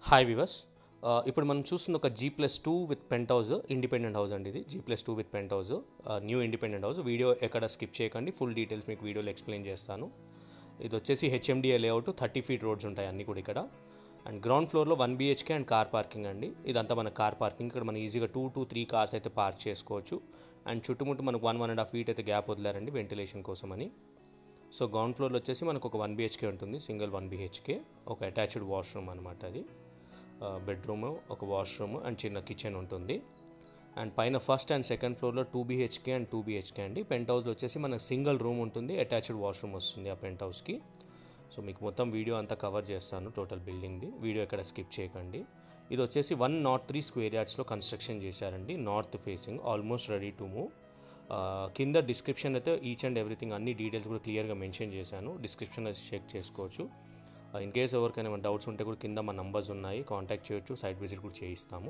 Hi viewers. ఇప్పుడు మనం చూస్తున్న ఒక G+2 with penthouse independent house అండి. ఇది G+2 with penthouse, new independent house. Video ఎక్కడ స్కిప్ చేయకండి, ఫుల్ డీటెయిల్స్ మీకు వీడియోలో ఎక్స్ప్లెయిన్ చేస్తాను. ఇది వచ్చేసి HMDA లేఅవుట్, 30 ఫీట్ రోడ్స్ ఉంటాయి అన్నీ కూడా ఇక్కడ. అండ్ గ్రౌండ్ ఫ్లోర్లో 1 BHK అండ్ కార్ పార్కింగ్ అండి. ఇదంతా మన కార్ పార్కింగ్. ఇక్కడ మనం ఈజీగా 2 to 3 కార్స్ అయితే పార్క్ చేసుకోవచ్చు. అండ్ చుట్టుముట్టు మనకు 1.5 feet అయితే గ్యాప్ వదిలారండి వెంటిలేషన్ కోసమని. సో గ్రౌండ్ ఫ్లోర్లో వచ్చేసి మనకు ఒక 1 BHK ఉంటుంది, సింగిల్ 1 BHK, ఒక అటాచ్డ్ వాష్రూమ్ అనమాట. అది బెడ్రూమ్, ఒక వాష్రూమ్ అండ్ చిన్న కిచెన్ ఉంటుంది. అండ్ పైన ఫస్ట్ అండ్ సెకండ్ ఫ్లోర్లో 2 BHK అండ్ 2 BHK అండి. పెంట్ హౌస్లో వచ్చేసి మనకు సింగిల్ రూమ్ ఉంటుంది, అటాచ్డ్ వాష్రూమ్ వస్తుంది ఆ పెంట్ హౌస్కి. సో మీకు మొత్తం వీడియో అంతా కవర్ చేస్తాను, టోటల్ బిల్డింగ్ది. వీడియో ఎక్కడ స్కిప్ చేయకండి. ఇది వచ్చేసి 103 స్క్వేర్ యార్డ్స్లో కన్స్ట్రక్షన్ చేశారండి, north facing, almost ready to move. కింద డిస్క్రిప్షన్ అయితే ఈచ్ అండ్ ఎవ్రీథింగ్ అన్ని డీటెయిల్స్ కూడా క్లియర్గా మెన్షన్ చేశాను. డిస్క్రిప్షన్ అయితే చెక్ చేసుకోవచ్చు. ఇన్ కేస్ ఎవరికైనా డౌట్స్ ఉంటే కూడా కింద మా నంబర్స్ ఉన్నాయి, కాంటాక్ట్ చేయొచ్చు. సైట్ విజిట్ కూడా చేయిస్తాము.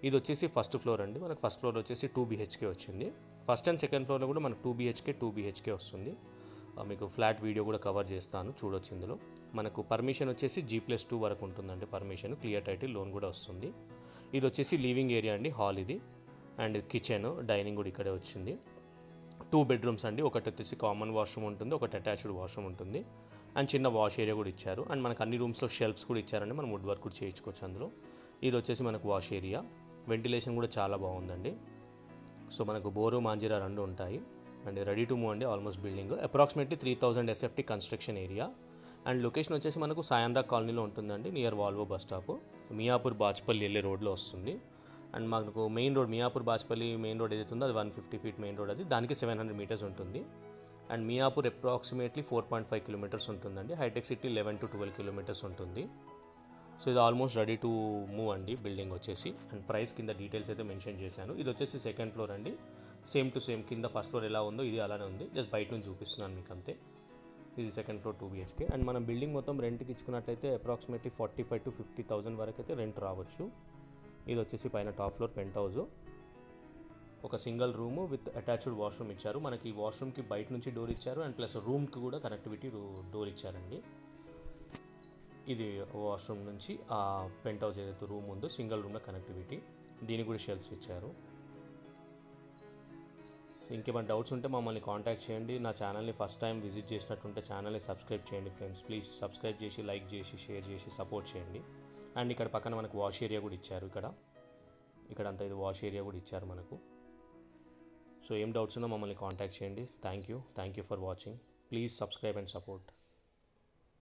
ఇది వచ్చేసి ఫస్ట్ ఫ్లోర్ అండి. మనకు ఫస్ట్ ఫ్లోర్ వచ్చేసి 2 BHK వచ్చింది. ఫస్ట్ అండ్ సెకండ్ ఫ్లోర్లో కూడా మనకు 2 BHK వస్తుంది. మీకు ఫ్లాట్ వీడియో కూడా కవర్ చేస్తాను, చూడొచ్చు. ఇందులో మనకు పర్మిషన్ వచ్చేసి G+2 వరకు ఉంటుందండి పర్మిషన్, క్లియర్ టైటిల్, లోన్ కూడా వస్తుంది. ఇది వచ్చేసి లివింగ్ ఏరియా అండి, హాల్ ఇది. అండ్ కిచెన్, డైనింగ్ కూడా ఇక్కడే వచ్చింది. 2 బెడ్రూమ్స్ అండి. ఒకటి వచ్చేసి కామన్ వాష్రూమ్ ఉంటుంది, ఒకటి అటాచ్డ్ వాష్రూమ్ ఉంటుంది. అండ్ చిన్న వాష్ ఏరియా కూడా ఇచ్చారు. అండ్ మనకు అన్ని రూమ్స్లో షెల్ఫ్స్ కూడా ఇచ్చారండి, మనం వుడ్ వర్క్ కూడా చేయించుకోవచ్చు అందులో. ఇది వచ్చేసి మనకు వాష్ ఏరియా. వెంటిలేషన్ కూడా చాలా బాగుందండి. సో మనకు బోరు, మాంజిరా రెండు ఉంటాయి. అండ్ రెడీ టు మూవ్ అండి, almost building. Approximately 3000 SFT construction area. And location వచ్చేసి మనకు సాయండ్రా కాలనీలో ఉంటుందండి, near Volvo bus stop. Miyapur Bachupally వెళ్ళే రోడ్లో వస్తుంది. అండ్ మనకు main road, Miyapur Bachupally main road ఏదైతే ఉందో అది 150 feet మెయిన్ రోడ్, అది దానికి 700 meters ఉంటుంది. అండ్ మియాపూర్ అప్రాక్సిమేట్లీ 4.5 kilometers ఉంటుందండి. హైటెక్ సిటీ 11 to 12 kilometers ఉంటుంది. సో ఇది ఆల్మోస్ట్ రెడీ టు మూవ్ అండి బిల్డింగ్ వచ్చేసి. అండ్ ప్రైస్ కింద డీటెయిల్స్ అయితే మెన్షన్ చేశాను. ఇది వచ్చేసి సెకండ్ ఫ్లోర్ అండి, సేమ్ టు సేమ్ కింద ఫస్ట్ ఫ్లోర్ ఎలా ఉందో ఇది అలానే ఉంది, జస్ట్ బయట నుంచి చూపిస్తున్నాను మీకు అంతే. ఇది సెకండ్ ఫ్లోర్ 2 BHK. అండ్ మనం బిల్డింగ్ మొత్తం రెంట్కి ఇచ్చుకున్నట్లయితే అప్రాక్సిమేట్లీ 45,000 to 50,000 వరకు అయితే రెంట్ రావచ్చు. ఇది వచ్చేసి పైన టాప్ ఫ్లోర్ పెంట్ హౌస్, ఒక single room with attached washroom ఇచ్చారు. మనకి ఈ వాష్రూమ్కి బయట నుంచి డోర్ ఇచ్చారు, అండ్ ప్లస్ రూమ్కి కూడా కనెక్టివిటీ డోర్ ఇచ్చారండి. ఇది వాష్రూమ్ నుంచి ఆ పెంట్ హౌస్ ఏదైతే రూమ్ ఉందో సింగిల్ రూమ్లో కనెక్టివిటీ, దీనికి కూడా షెల్ఫ్స్ ఇచ్చారు. ఇంకేమైనా డౌట్స్ ఉంటే మమ్మల్ని కాంటాక్ట్ చేయండి. నా ఛానల్ని ఫస్ట్ టైం విజిట్ చేసినట్టుంటే ఛానల్ని సబ్స్క్రైబ్ చేయండి ఫ్రెండ్స్. ప్లీజ్ సబ్స్క్రైబ్ చేసి, లైక్ చేసి, షేర్ చేసి సపోర్ట్ చేయండి. అండ్ ఇక్కడ పక్కన మనకు వాష్ ఏరియా కూడా ఇచ్చారు. ఇక్కడ అంతా ఇది వాష్ ఏరియా కూడా ఇచ్చారు మనకు. సో ఏం డౌట్స్ ఉన్నా మమ్మల్ని కాంటాక్ట్ చేయండి. Thank you for watching. Please subscribe and support.